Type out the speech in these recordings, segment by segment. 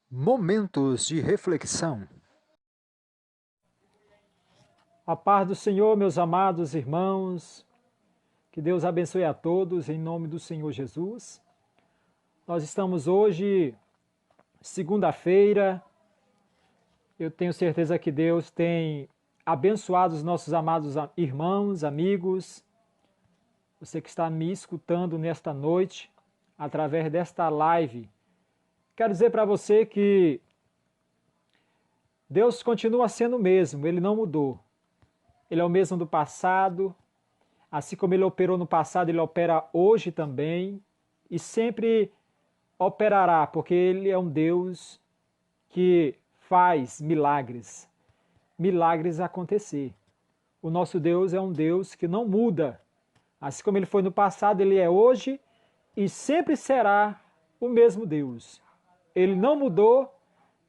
Momentos de reflexão. A paz do Senhor, meus amados irmãos, que Deus abençoe a todos em nome do Senhor Jesus. Nós estamos hoje, segunda-feira. Eu tenho certeza que Deus tem abençoado os nossos amados irmãos, amigos. Você que está me escutando nesta noite, através desta live. Quero dizer para você que Deus continua sendo o mesmo, Ele não mudou. Ele é o mesmo do passado, assim como Ele operou no passado, Ele opera hoje também e sempre operará, porque Ele é um Deus que faz milagres acontecer. O nosso Deus é um Deus que não muda. Assim como Ele foi no passado, Ele é hoje e sempre será o mesmo Deus. Ele não mudou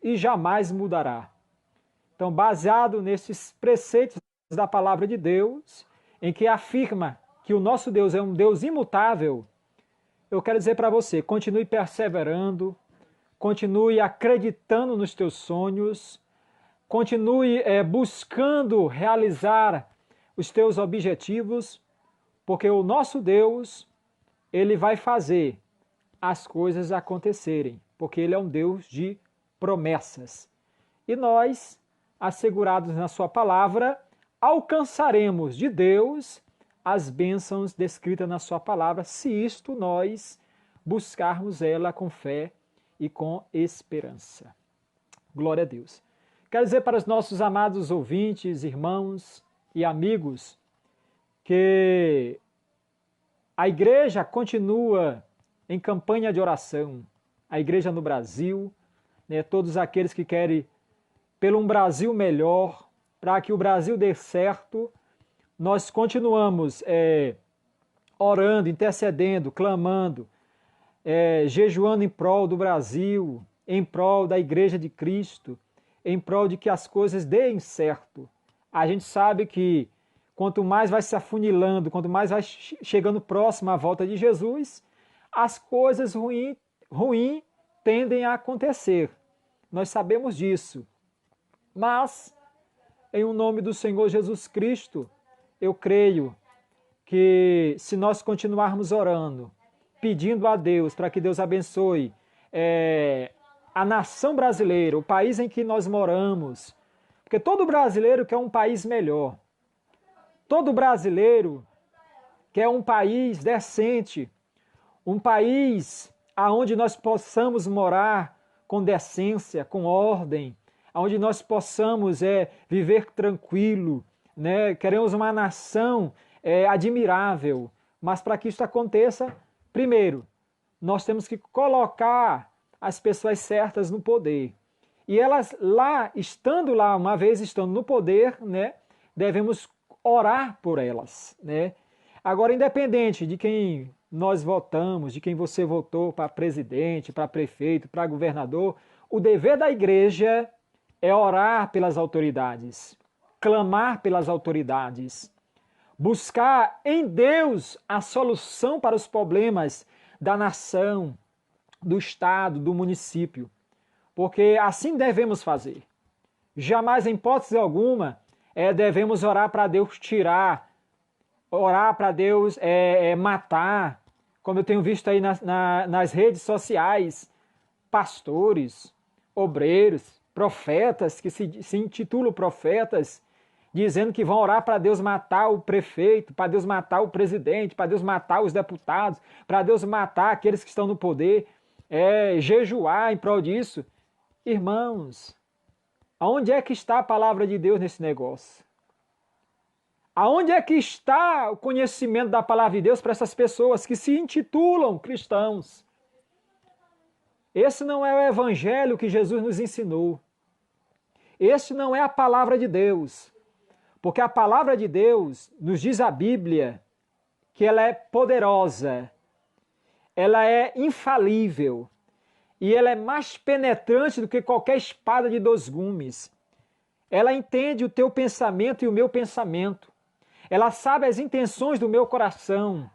e jamais mudará. Então, baseado nesses preceitos da palavra de Deus, em que afirma que o nosso Deus é um Deus imutável, eu quero dizer para você, continue perseverando, continue acreditando nos teus sonhos, continue buscando realizar os teus objetivos, porque o nosso Deus, Ele vai fazer as coisas acontecerem, porque Ele é um Deus de promessas. E nós, assegurados na sua palavra, alcançaremos de Deus as bênçãos descritas na sua palavra, se isto nós buscarmos ela com fé e com esperança. Glória a Deus. Quero dizer para os nossos amados ouvintes, irmãos e amigos, que a igreja continua em campanha de oração. A igreja no Brasil, todos aqueles que querem pelo um Brasil melhor, para que o Brasil dê certo, nós continuamos orando, intercedendo, clamando, jejuando em prol do Brasil, em prol da Igreja de Cristo, em prol de que as coisas deem certo. A gente sabe que quanto mais vai se afunilando, quanto mais vai chegando próximo à volta de Jesus, as coisas ruins tendem a acontecer. Nós sabemos disso. Mas, em o nome do Senhor Jesus Cristo, eu creio que se nós continuarmos orando, pedindo a Deus para que Deus abençoe a nação brasileira, o país em que nós moramos, porque todo brasileiro quer um país melhor. Todo brasileiro quer um país decente, um país onde nós possamos morar com decência, com ordem, onde nós possamos viver tranquilo, né? Queremos uma nação admirável, mas para que isso aconteça, primeiro, nós temos que colocar as pessoas certas no poder. E elas lá, uma vez estando no poder, né, devemos orar por elas, né? Agora, independente de quem nós votamos, de quem você votou para presidente, para prefeito, para governador, o dever da igreja é orar pelas autoridades, clamar pelas autoridades, buscar em Deus a solução para os problemas da nação, do estado, do município, porque assim devemos fazer. Jamais, em hipótese alguma, devemos orar para Deus tirar, orar para Deus matar, como eu tenho visto aí nas redes sociais, pastores, obreiros, profetas que se intitulam profetas, dizendo que vão orar para Deus matar o prefeito, para Deus matar o presidente, para Deus matar os deputados, para Deus matar aqueles que estão no poder, jejuar em prol disso. Irmãos, aonde é que está a palavra de Deus nesse negócio? Aonde é que está o conhecimento da palavra de Deus para essas pessoas que se intitulam cristãos? Esse não é o evangelho que Jesus nos ensinou. Esse não é a palavra de Deus. Porque a palavra de Deus, nos diz a Bíblia, que ela é poderosa, ela é infalível e ela é mais penetrante do que qualquer espada de 2 gumes. Ela entende o teu pensamento e o meu pensamento. Ela sabe as intenções do meu coração.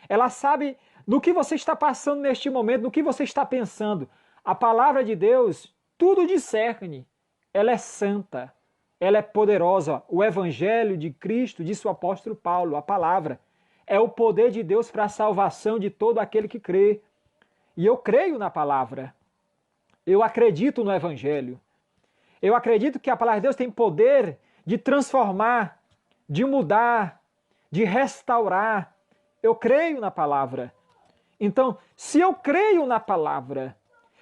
Ela sabe no que você está passando neste momento, no que você está pensando. A palavra de Deus tudo discerne. Ela é santa, ela é poderosa. O Evangelho de Cristo, disse o apóstolo Paulo, a palavra, é o poder de Deus para a salvação de todo aquele que crê. E eu creio na palavra. Eu acredito no Evangelho. Eu acredito que a palavra de Deus tem poder de transformar, de mudar, de restaurar. Eu creio na palavra. Então, se eu creio na palavra,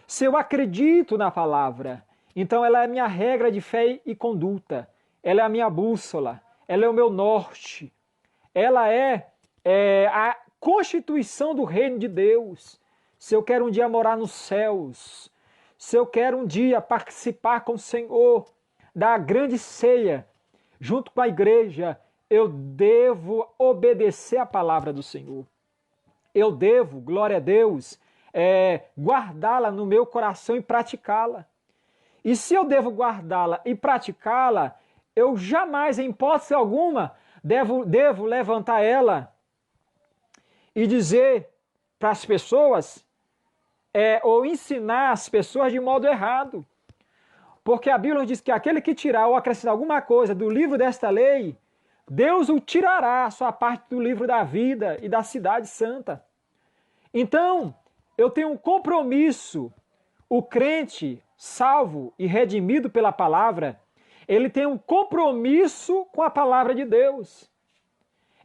se eu acredito na palavra, então ela é a minha regra de fé e conduta. Ela é a minha bússola. Ela é o meu norte. Ela é a constituição do reino de Deus. Se eu quero um dia morar nos céus, se eu quero um dia participar com o Senhor da grande ceia, junto com a igreja, eu devo obedecer a palavra do Senhor. Eu devo, glória a Deus, guardá-la no meu coração e praticá-la. E se eu devo guardá-la e praticá-la, eu jamais, em hipótese alguma, devo levantar ela e dizer para as pessoas, ou ensinar as pessoas de modo errado. Porque a Bíblia diz que aquele que tirar ou acrescentar alguma coisa do livro desta lei, Deus o tirará a sua parte do livro da vida e da cidade santa. Então, eu tenho um compromisso. O crente, salvo e redimido pela palavra, ele tem um compromisso com a palavra de Deus.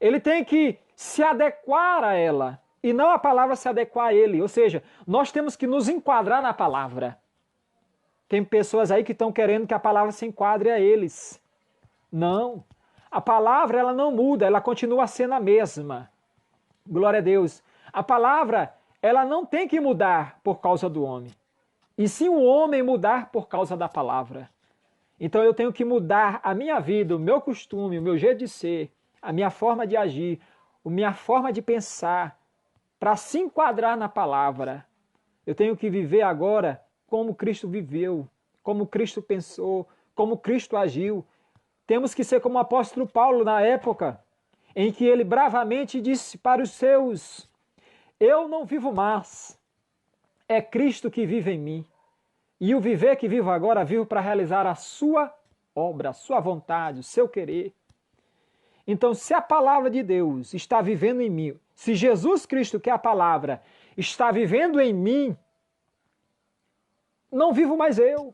Ele tem que se adequar a ela e não a palavra se adequar a ele. Ou seja, nós temos que nos enquadrar na palavra. Tem pessoas aí que estão querendo que a palavra se enquadre a eles. Não. A palavra ela não muda, ela continua sendo a mesma. Glória a Deus. A palavra ela não tem que mudar por causa do homem. E sim o homem mudar por causa da palavra. Então eu tenho que mudar a minha vida, o meu costume, o meu jeito de ser, a minha forma de agir, a minha forma de pensar, para se enquadrar na palavra. Eu tenho que viver agora como Cristo viveu, como Cristo pensou, como Cristo agiu. Temos que ser como o apóstolo Paulo na época em que ele bravamente disse para os seus: eu não vivo mais, é Cristo que vive em mim. E o viver que vivo agora, vivo para realizar a sua obra, a sua vontade, o seu querer. Então, se a palavra de Deus está vivendo em mim, se Jesus Cristo, que é a palavra, está vivendo em mim, não vivo mais eu.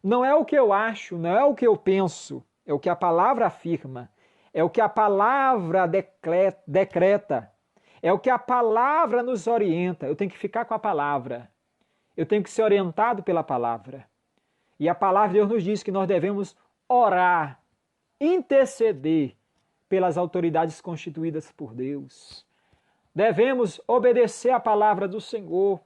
Não é o que eu acho, não é o que eu penso, é o que a palavra afirma, é o que a palavra decreta, é o que a palavra nos orienta. Eu tenho que ficar com a palavra, eu tenho que ser orientado pela palavra. E a palavra de Deus nos diz que nós devemos orar, interceder pelas autoridades constituídas por Deus. Devemos obedecer a palavra do Senhor.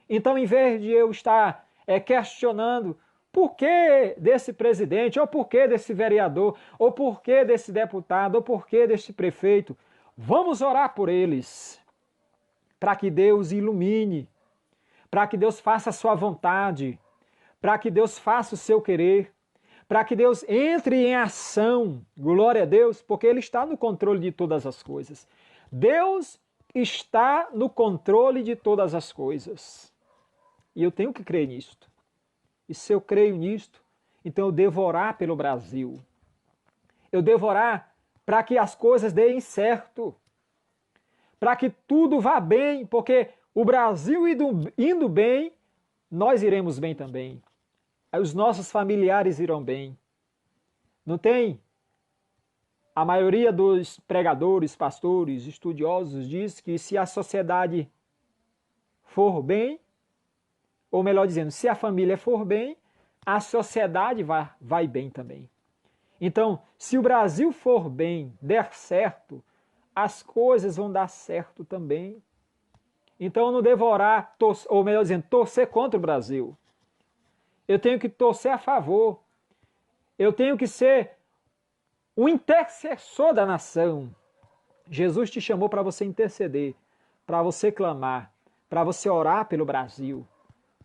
Então, em vez de eu estar questionando por que desse presidente, ou por que desse vereador, ou por que desse deputado, ou por que desse prefeito, vamos orar por eles, para que Deus ilumine, para que Deus faça a sua vontade, para que Deus faça o seu querer, para que Deus entre em ação, glória a Deus, porque Ele está no controle de todas as coisas. Deus está no controle de todas as coisas. E eu tenho que crer nisto. E se eu creio nisto, então eu devo orar pelo Brasil. Eu devo orar para que as coisas deem certo, para que tudo vá bem, porque o Brasil indo bem, nós iremos bem também. Os nossos familiares irão bem. Não tem? A maioria dos pregadores, pastores, estudiosos diz que se a sociedade for bem, ou melhor dizendo, se a família for bem, a sociedade vai bem também. Então, se o Brasil for bem, der certo, as coisas vão dar certo também. Então eu não devo orar, ou melhor dizendo, torcer contra o Brasil. Eu tenho que torcer a favor. Eu tenho que ser o intercessor da nação. Jesus te chamou para você interceder, para você clamar, para você orar pelo Brasil.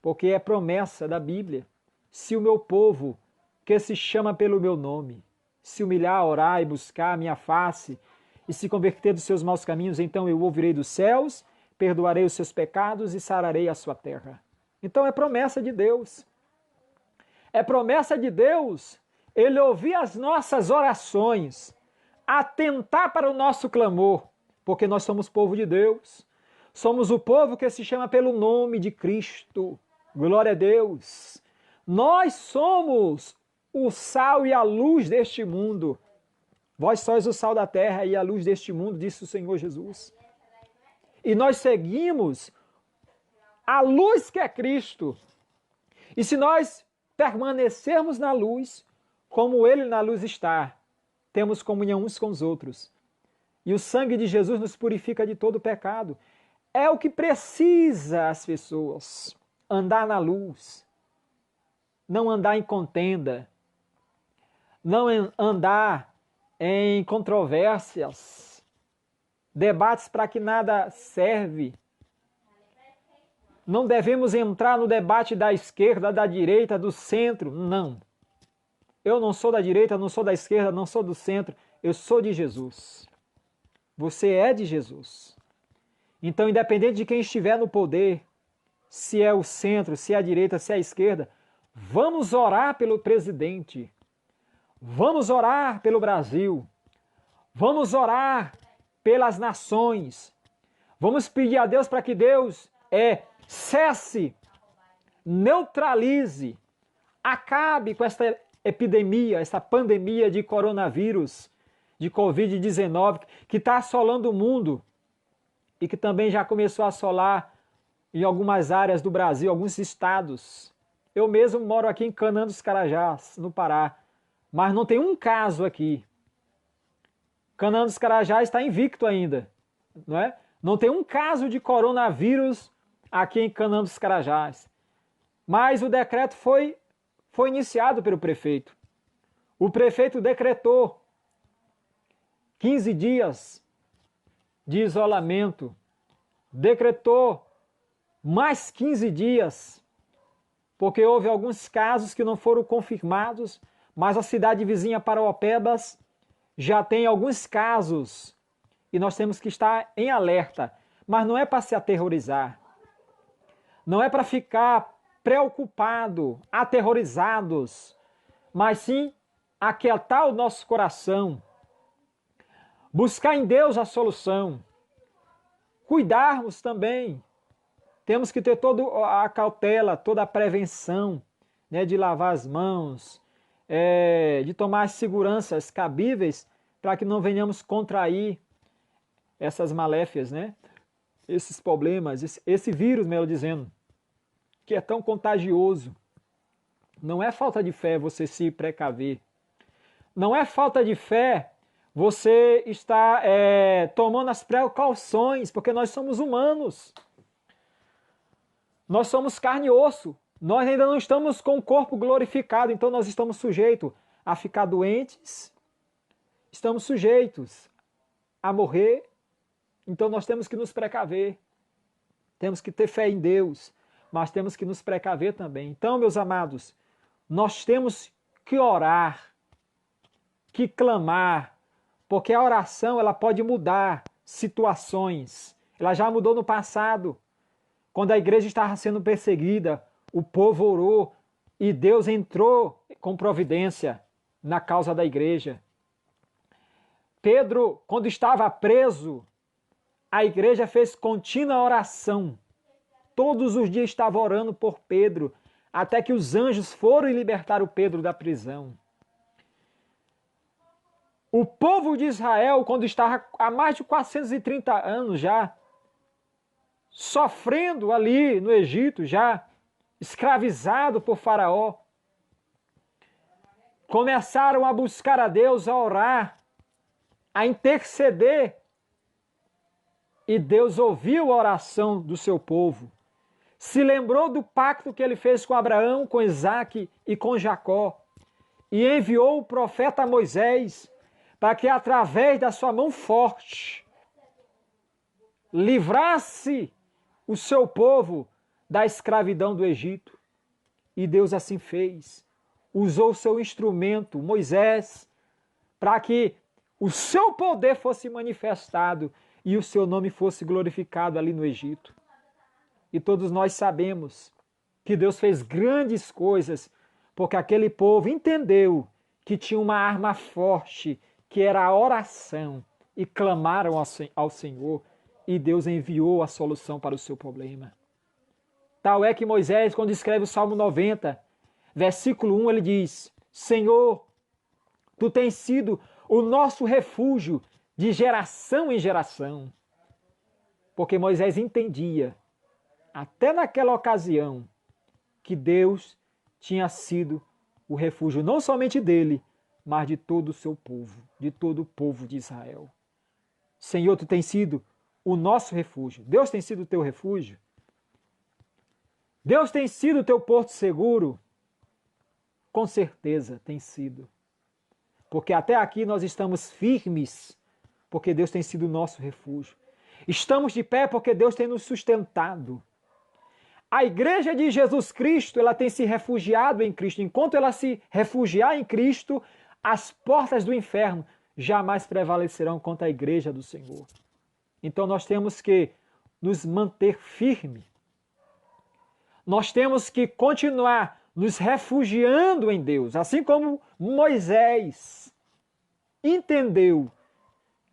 Porque é promessa da Bíblia. Se o meu povo, que se chama pelo meu nome, se humilhar, orar e buscar a minha face, e se converter dos seus maus caminhos, então eu ouvirei dos céus, perdoarei os seus pecados e sararei a sua terra. Então é promessa de Deus. É promessa de Deus Ele ouvir as nossas orações, atentar para o nosso clamor, porque nós somos povo de Deus. Somos o povo que se chama pelo nome de Cristo. Glória a Deus. Nós somos o sal e a luz deste mundo. Vós sois o sal da terra e a luz deste mundo, disse o Senhor Jesus. E nós seguimos a luz que é Cristo. E se nós permanecermos na luz, como Ele na luz está, temos comunhão uns com os outros. E o sangue de Jesus nos purifica de todo pecado. É o que precisa as pessoas, andar na luz, não andar em contenda, não andar em controvérsias, debates para que nada serve. Não devemos entrar no debate da esquerda, da direita, do centro, não. Eu não sou da direita, não sou da esquerda, não sou do centro, eu sou de Jesus. Você é de Jesus. Então, independente de quem estiver no poder, se é o centro, se é a direita, se é a esquerda, vamos orar pelo presidente. Vamos orar pelo Brasil. Vamos orar pelas nações. Vamos pedir a Deus para que Deus cesse, neutralize, acabe com esta epidemia, essa pandemia de coronavírus, de Covid-19, que está assolando o mundo e que também já começou a assolar em algumas áreas do Brasil, alguns estados. Eu mesmo moro aqui em Canaã dos Carajás, no Pará, mas não tem um caso aqui. Canaã dos Carajás está invicto ainda, não é? Não tem um caso de coronavírus aqui em Canaã dos Carajás. Mas o decreto foi iniciado pelo prefeito. O prefeito decretou 15 dias de isolamento, decretou mais 15 dias, porque houve alguns casos que não foram confirmados, mas a cidade vizinha Paraopebas já tem alguns casos e nós temos que estar em alerta. Mas não é para se aterrorizar, não é para ficar preocupado, aterrorizados, mas sim aquietar o nosso coração, buscar em Deus a solução, cuidarmos também. Temos que ter toda a cautela, toda a prevenção, né, de lavar as mãos, de tomar as seguranças cabíveis para que não venhamos contrair essas maléfias, né? Esses problemas, esse vírus, melhor dizendo, que é tão contagioso. Não é falta de fé você se precaver. Não é falta de fé você estar tomando as precauções, porque nós somos humanos. Nós somos carne e osso. Nós ainda não estamos com o corpo glorificado, então nós estamos sujeitos a ficar doentes, estamos sujeitos a morrer, então nós temos que nos precaver. Temos que ter fé em Deus, mas temos que nos precaver também. Então, meus amados, nós temos que orar, que clamar, porque a oração ela pode mudar situações. Ela já mudou no passado. Quando a igreja estava sendo perseguida, o povo orou e Deus entrou com providência na causa da igreja. Pedro, quando estava preso, a igreja fez contínua oração. Todos os dias estava orando por Pedro, até que os anjos foram e libertaram Pedro da prisão. O povo de Israel, quando estava há mais de 430 anos já, sofrendo ali no Egito, já escravizado por Faraó, começaram a buscar a Deus, a orar, a interceder, e Deus ouviu a oração do seu povo. Se lembrou do pacto que ele fez com Abraão, com Isaque e com Jacó, e enviou o profeta Moisés para que, através da sua mão forte, livrasse o seu povo da escravidão do Egito. E Deus assim fez. Usou o seu instrumento, Moisés, para que o seu poder fosse manifestado e o seu nome fosse glorificado ali no Egito. E todos nós sabemos que Deus fez grandes coisas porque aquele povo entendeu que tinha uma arma forte, que era a oração, e clamaram ao Senhor, e Deus enviou a solução para o seu problema. Tal é que Moisés, quando escreve o Salmo 90, versículo 1, ele diz: Senhor, Tu tens sido o nosso refúgio de geração em geração. Porque Moisés entendia, até naquela ocasião, que Deus tinha sido o refúgio não somente dele, mas de todo o seu povo, de todo o povo de Israel. Senhor, Tu tens sido o nosso refúgio. Deus tem sido o teu refúgio. Deus tem sido o teu porto seguro. Com certeza tem sido. Porque até aqui nós estamos firmes, porque Deus tem sido o nosso refúgio. Estamos de pé porque Deus tem nos sustentado. A igreja de Jesus Cristo, ela tem se refugiado em Cristo. Enquanto ela se refugiar em Cristo, as portas do inferno jamais prevalecerão contra a igreja do Senhor. Então nós temos que nos manter firmes. Nós temos que continuar nos refugiando em Deus, assim como Moisés entendeu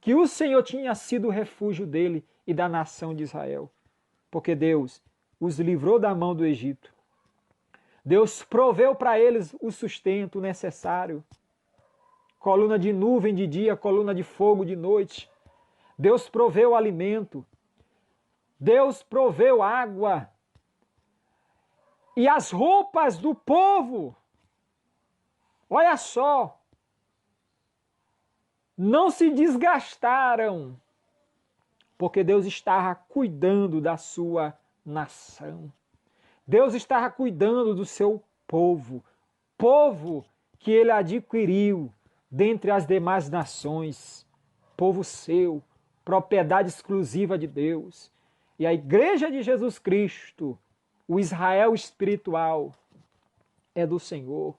que o Senhor tinha sido o refúgio dele e da nação de Israel, porque Deus os livrou da mão do Egito. Deus proveu para eles o sustento necessário. Coluna de nuvem de dia, coluna de fogo de noite. Deus proveu o alimento. Deus proveu água. E as roupas do povo, olha só, não se desgastaram, porque Deus estava cuidando da sua nação. Deus estava cuidando do seu povo, povo que ele adquiriu dentre as demais nações, povo seu, propriedade exclusiva de Deus. E a igreja de Jesus Cristo, o Israel espiritual, é do Senhor.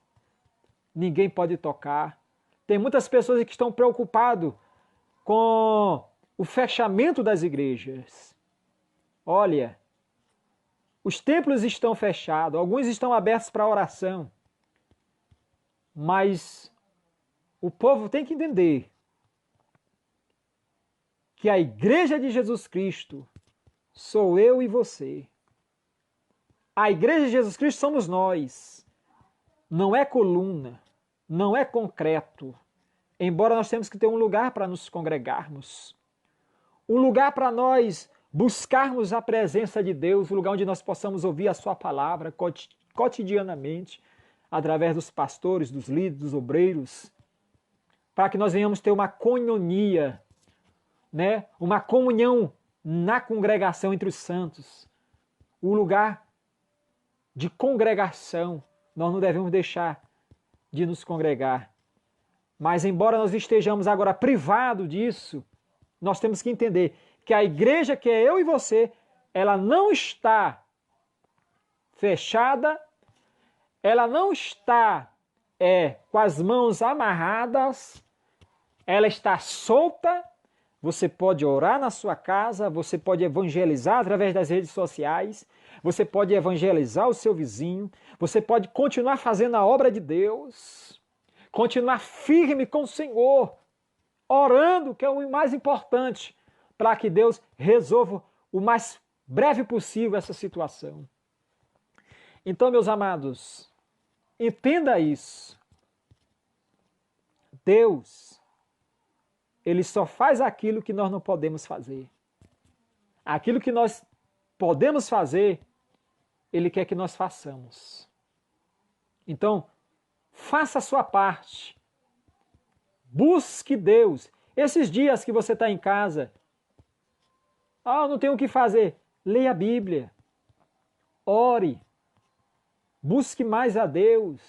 Ninguém pode tocar. Tem muitas pessoas que estão preocupadas com o fechamento das igrejas. Olha, os templos estão fechados, alguns estão abertos para oração. Mas o povo tem que entender que a igreja de Jesus Cristo sou eu e você. A igreja de Jesus Cristo somos nós. Não é coluna, não é concreto. Embora nós temos que ter um lugar para nos congregarmos. Um lugar para nós buscarmos a presença de Deus, um lugar onde nós possamos ouvir a sua palavra cotidianamente, através dos pastores, dos líderes, dos obreiros, para que nós venhamos ter uma coinonia, né? Uma comunhão na congregação entre os santos. Um lugar de congregação. Nós não devemos deixar de nos congregar. Mas embora nós estejamos agora privados disso, nós temos que entender que a igreja, que é eu e você, ela não está fechada, ela não está com as mãos amarradas, ela está solta. Você pode orar na sua casa, você pode evangelizar através das redes sociais, você pode evangelizar o seu vizinho, você pode continuar fazendo a obra de Deus, continuar firme com o Senhor, orando, que é o mais importante, para que Deus resolva o mais breve possível essa situação. Então, meus amados, entenda isso. Deus, Ele só faz aquilo que nós não podemos fazer. Aquilo que nós podemos fazer, Ele quer que nós façamos. Então, faça a sua parte. Busque Deus. Esses dias que você está em casa, não tenho o que fazer. Leia a Bíblia. Ore. Busque mais a Deus.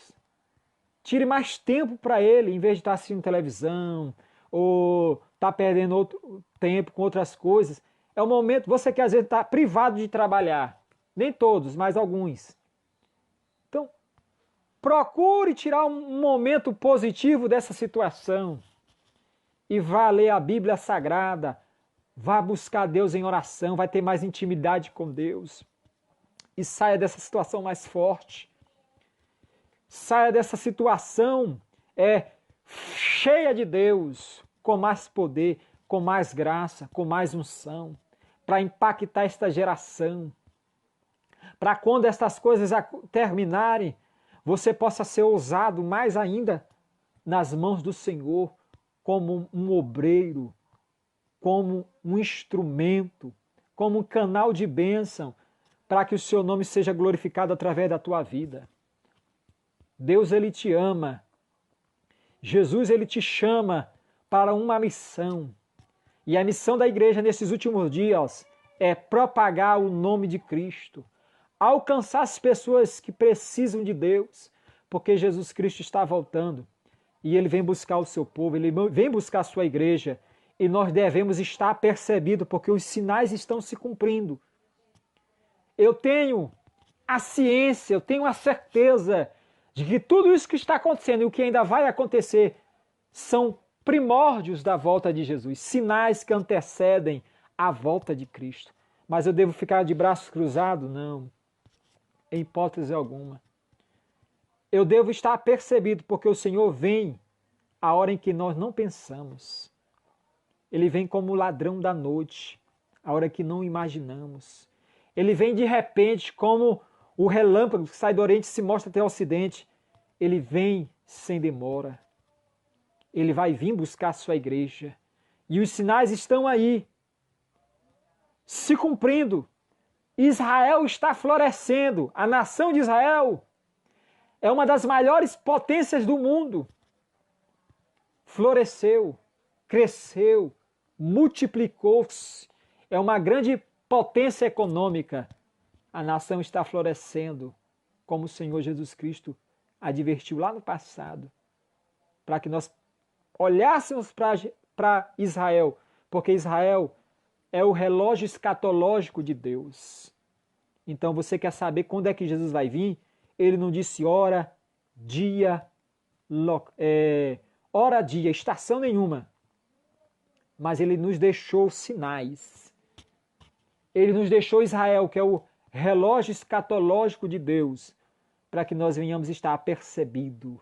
Tire mais tempo para Ele, em vez de estar assistindo televisão, ou estar perdendo outro tempo com outras coisas. É o momento, você que às vezes está privado de trabalhar. Nem todos, mas alguns. Então, procure tirar um momento positivo dessa situação. E vá ler a Bíblia Sagrada. Vá buscar Deus em oração, vai ter mais intimidade com Deus. E saia dessa situação mais forte. saia dessa situação cheia de Deus, com mais poder, com mais graça, com mais unção, para impactar esta geração, para quando estas coisas terminarem, você possa ser ousado mais ainda nas mãos do Senhor, como um obreiro, como um instrumento, como um canal de bênção, para que o seu nome seja glorificado através da tua vida. Deus, Ele te ama. Jesus, Ele te chama para uma missão. E a missão da igreja nesses últimos dias é propagar o nome de Cristo, alcançar as pessoas que precisam de Deus, porque Jesus Cristo está voltando e Ele vem buscar o seu povo, Ele vem buscar a sua igreja, e nós devemos estar apercebidos, porque os sinais estão se cumprindo. Eu tenho a ciência, eu tenho a certeza de que tudo isso que está acontecendo e o que ainda vai acontecer são primórdios da volta de Jesus, sinais que antecedem a volta de Cristo. Mas eu devo ficar de braços cruzados? Não, em hipótese alguma. Eu devo estar apercebido, porque o Senhor vem a hora em que nós não pensamos. Ele vem como o ladrão da noite, a hora que não imaginamos. Ele vem de repente como o relâmpago que sai do Oriente e se mostra até o Ocidente. Ele vem sem demora. Ele vai vir buscar a sua igreja. E os sinais estão aí, se cumprindo. Israel está florescendo. A nação de Israel é uma das maiores potências do mundo. Floresceu, cresceu, multiplicou-se. É uma grande potência econômica. A nação está florescendo, como o Senhor Jesus Cristo advertiu lá no passado, para que nós olhássemos para Israel, porque Israel é o relógio escatológico de Deus. Então você quer saber quando é que Jesus vai vir? Ele não disse hora, dia, estação nenhuma. Mas ele nos deixou sinais. Ele nos deixou Israel, que é o relógio escatológico de Deus, para que nós venhamos estar apercebido.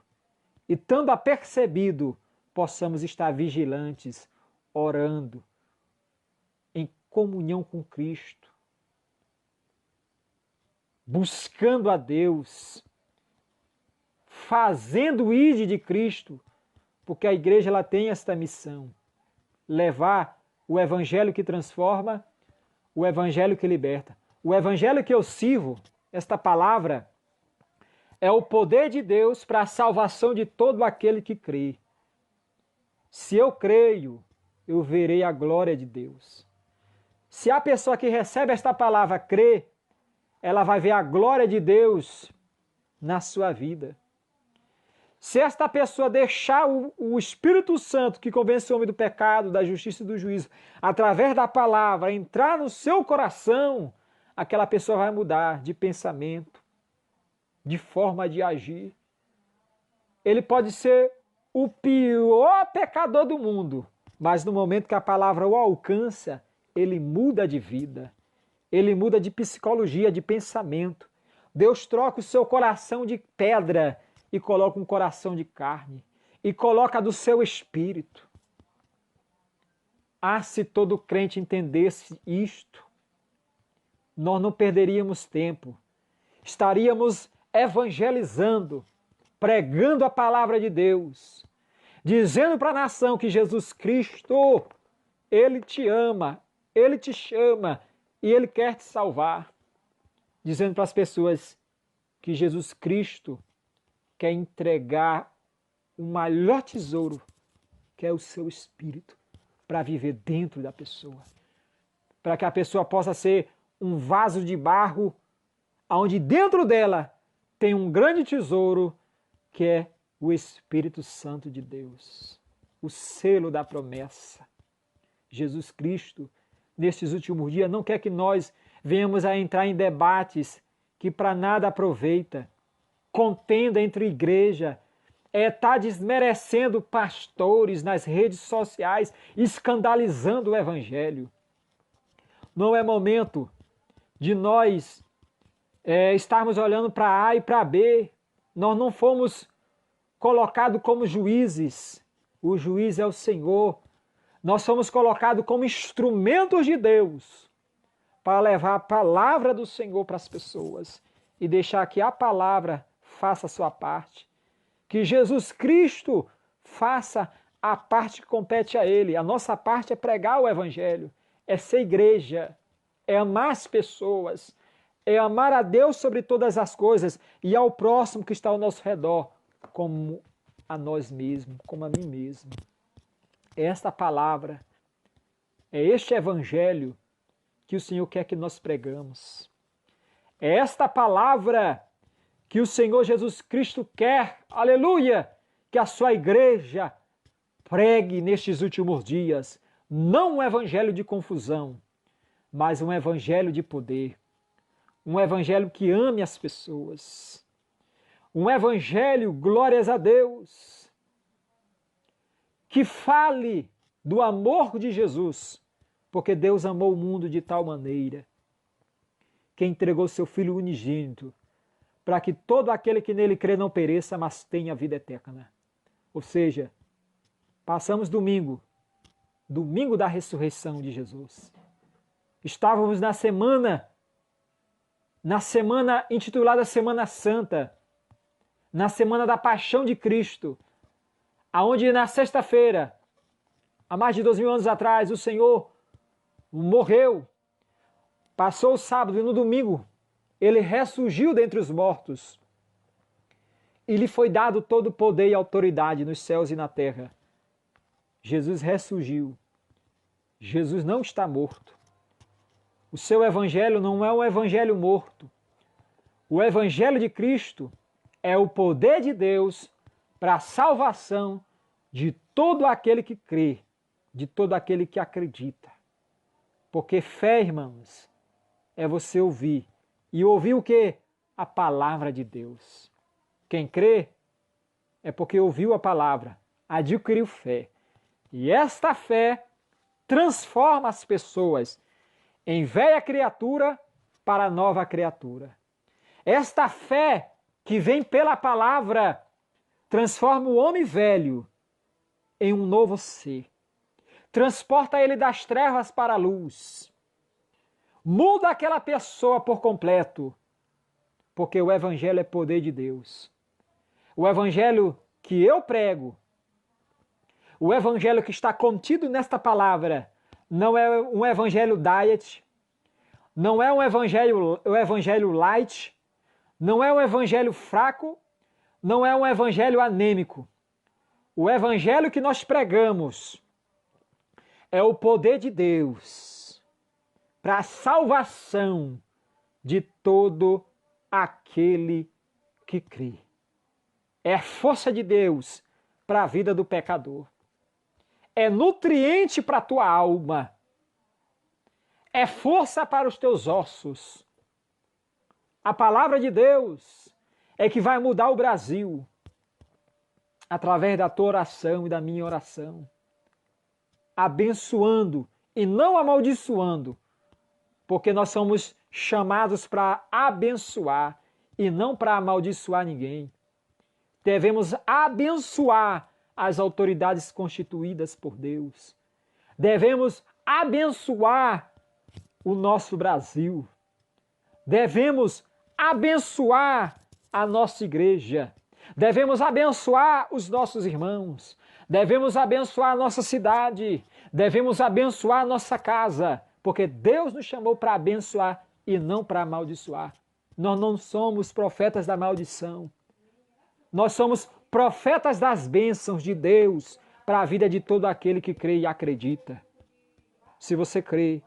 E estando apercebido, possamos estar vigilantes, orando, em comunhão com Cristo, buscando a Deus, fazendo o ide de Cristo, porque a igreja ela tem esta missão, levar o evangelho que transforma, o evangelho que liberta. O evangelho que eu sirvo, esta palavra, é o poder de Deus para a salvação de todo aquele que crê. Se eu creio, eu verei a glória de Deus. Se a pessoa que recebe esta palavra crê, ela vai ver a glória de Deus na sua vida. Se esta pessoa deixar o Espírito Santo, que convence o homem do pecado, da justiça e do juízo, através da palavra, entrar no seu coração, aquela pessoa vai mudar de pensamento, de forma de agir. Ele pode ser o pior pecador do mundo, mas no momento que a palavra o alcança, ele muda de vida, ele muda de psicologia, de pensamento. Deus troca o seu coração de pedra e coloca um coração de carne, e coloca do seu espírito. Ah, se todo crente entendesse isto, nós não perderíamos tempo, estaríamos evangelizando, pregando a palavra de Deus, dizendo para a nação que Jesus Cristo, Ele te ama, Ele te chama e Ele quer te salvar. Dizendo para as pessoas que Jesus Cristo quer entregar o maior tesouro, que é o seu espírito, para viver dentro da pessoa. Para que a pessoa possa ser um vaso de barro, onde dentro dela tem um grande tesouro, que é o Espírito Santo de Deus, o selo da promessa. Jesus Cristo, nestes últimos dias, não quer que nós venhamos a entrar em debates que para nada aproveita, contenda entre igreja, está desmerecendo pastores nas redes sociais, escandalizando o Evangelho. Não é momento de nós estarmos olhando para A e para B, Nós não fomos colocados como juízes. O juiz é o Senhor. Nós somos colocados como instrumentos de Deus para levar a palavra do Senhor para as pessoas e deixar que a palavra faça a sua parte. Que Jesus Cristo faça a parte que compete a Ele. A nossa parte é pregar o Evangelho, é ser igreja, é amar as pessoas, é amar a Deus sobre todas as coisas e ao próximo que está ao nosso redor, como a nós mesmos, como a mim mesmo. É esta palavra, é este Evangelho que o Senhor quer que nós pregamos. É esta palavra que o Senhor Jesus Cristo quer, aleluia, que a sua igreja pregue nestes últimos dias. Não um evangelho de confusão, mas um evangelho de poder. Um evangelho que ame as pessoas. Um evangelho, glórias a Deus, que fale do amor de Jesus, porque Deus amou o mundo de tal maneira que entregou seu Filho unigênito, para que todo aquele que nele crê não pereça, mas tenha vida eterna. Ou seja, passamos domingo da ressurreição de Jesus. Estávamos na semana intitulada Semana Santa, na semana da Paixão de Cristo, aonde na sexta-feira, há mais de 2000 anos atrás, o Senhor morreu, passou o sábado e no domingo ele ressurgiu dentre os mortos e lhe foi dado todo o poder e autoridade nos céus e na terra. Jesus ressurgiu. Jesus não está morto. O seu evangelho não é um evangelho morto. O evangelho de Cristo é o poder de Deus para a salvação de todo aquele que crê, de todo aquele que acredita. Porque fé, irmãos, é você ouvir. E ouvir o quê? A palavra de Deus. Quem crê é porque ouviu a palavra, adquiriu fé. E esta fé transforma as pessoas em velha criatura para nova criatura. Esta fé que vem pela palavra transforma o homem velho em um novo ser. Transporta ele das trevas para a luz. Muda aquela pessoa por completo, porque o Evangelho é poder de Deus. O Evangelho que eu prego, o Evangelho que está contido nesta palavra, não é um Evangelho diet, não é um evangelho light, não é um Evangelho fraco, não é um Evangelho anêmico. O Evangelho que nós pregamos é o poder de Deus para a salvação de todo aquele que crê. É força de Deus para a vida do pecador. É nutriente para a tua alma. É força para os teus ossos. A palavra de Deus é que vai mudar o Brasil através da tua oração e da minha oração. Abençoando e não amaldiçoando, porque nós somos chamados para abençoar e não para amaldiçoar ninguém. Devemos abençoar as autoridades constituídas por Deus. Devemos abençoar o nosso Brasil. Devemos abençoar a nossa igreja. Devemos abençoar os nossos irmãos. Devemos abençoar a nossa cidade. Devemos abençoar a nossa casa. Porque Deus nos chamou para abençoar e não para amaldiçoar. Nós não somos profetas da maldição. Nós somos profetas das bênçãos de Deus para a vida de todo aquele que crê e acredita. Se você crê,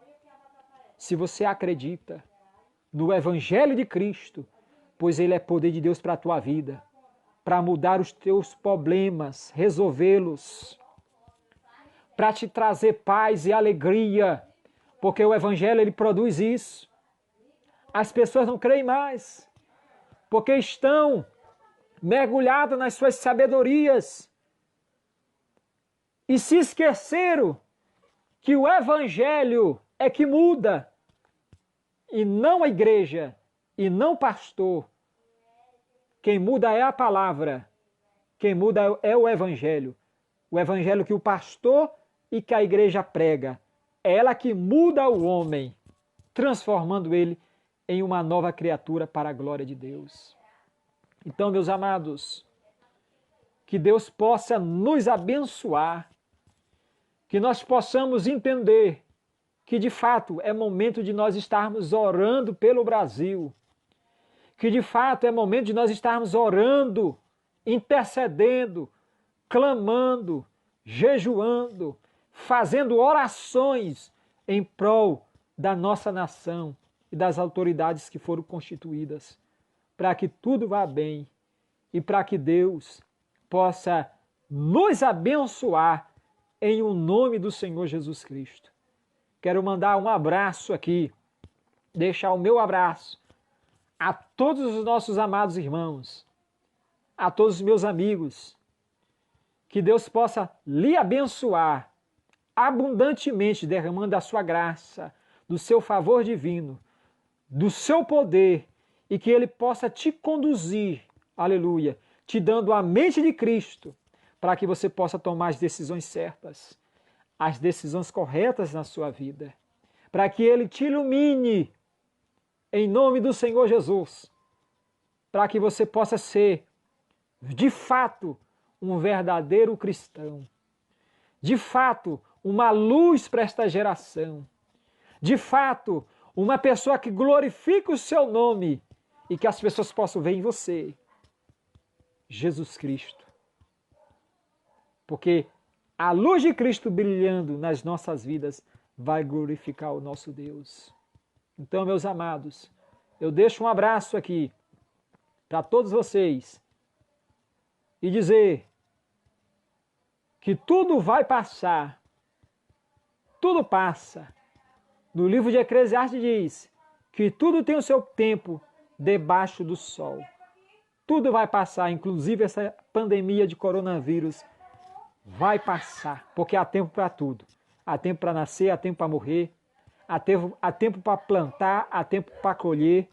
se você acredita no Evangelho de Cristo, pois ele é poder de Deus para a tua vida, para mudar os teus problemas, resolvê-los, para te trazer paz e alegria, porque o Evangelho ele produz isso. As pessoas não creem mais, porque estão mergulhadas nas suas sabedorias e se esqueceram que o Evangelho é que muda, e não a igreja, e não o pastor. Quem muda é a palavra. Quem muda é o Evangelho. O Evangelho que o pastor e que a igreja prega. É ela que muda o homem, transformando ele em uma nova criatura para a glória de Deus. Então, meus amados, que Deus possa nos abençoar, que nós possamos entender que de fato é momento de nós estarmos orando pelo Brasil, que de fato é momento de nós estarmos orando, intercedendo, clamando, jejuando, fazendo orações em prol da nossa nação e das autoridades que foram constituídas, para que tudo vá bem e para que Deus possa nos abençoar em o nome do Senhor Jesus Cristo. Quero mandar um abraço aqui, deixar o meu abraço a todos os nossos amados irmãos, a todos os meus amigos, que Deus possa lhe abençoar abundantemente, derramando a sua graça, do seu favor divino, do seu poder, e que Ele possa te conduzir, aleluia, te dando a mente de Cristo, para que você possa tomar as decisões certas, as decisões corretas na sua vida, para que Ele te ilumine, em nome do Senhor Jesus, para que você possa ser, de fato, um verdadeiro cristão, de fato, uma luz para esta geração, de fato, uma pessoa que glorifica o seu nome e que as pessoas possam ver em você Jesus Cristo. Porque a luz de Cristo brilhando nas nossas vidas vai glorificar o nosso Deus. Então, meus amados, eu deixo um abraço aqui para todos vocês e dizer que tudo vai passar, tudo passa. No livro de Eclesiastes diz que tudo tem o seu tempo debaixo do sol. Tudo vai passar, inclusive essa pandemia de coronavírus vai passar, porque há tempo para tudo. Há tempo para nascer, há tempo para morrer, há tempo para plantar, há tempo para colher,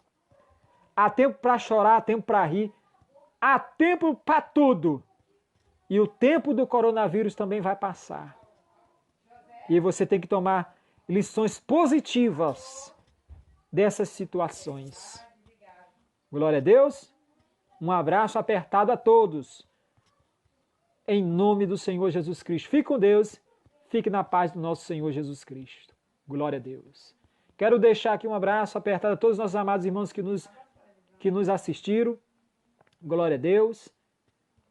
há tempo para chorar, há tempo para rir, há tempo para tudo. E o tempo do coronavírus também vai passar. E você tem que tomar lições positivas dessas situações. Glória a Deus. Um abraço apertado a todos. Em nome do Senhor Jesus Cristo. Fique com Deus. Fique na paz do nosso Senhor Jesus Cristo. Glória a Deus. Quero deixar aqui um abraço apertado a todos os nossos amados irmãos que nos assistiram. Glória a Deus.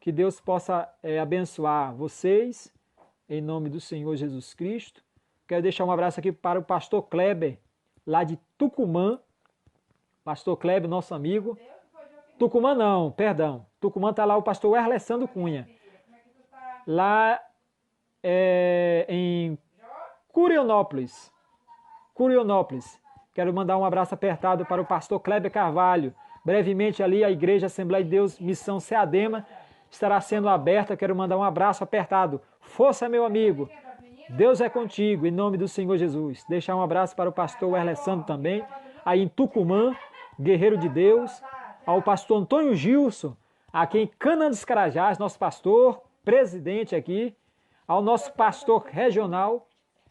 Que Deus possa abençoar vocês, em nome do Senhor Jesus Cristo. Quero deixar um abraço aqui para o pastor Kleber, lá de Tucumã. Pastor Kleber, nosso amigo. Tucumã não, perdão. Tucumã está lá o pastor Erlessandro Cunha. Lá em Curionópolis. Quero mandar um abraço apertado para o pastor Kleber Carvalho. Brevemente ali a Igreja Assembleia de Deus, Missão Ceadema, estará sendo aberta. Quero mandar um abraço apertado. Força, meu amigo. Deus é contigo, em nome do Senhor Jesus. Deixar um abraço para o pastor Erlessandro também, aí em Tucumã, guerreiro de Deus. Ao pastor Antônio Gilson, aqui em Cana dos Carajás, nosso pastor, presidente aqui. Ao nosso pastor regional,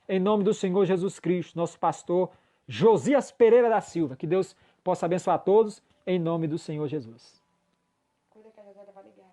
em nome do Senhor Jesus Cristo, nosso pastor Josias Pereira da Silva. Que Deus possa abençoar a todos, em nome do Senhor Jesus. Cuida que a José vai ligar.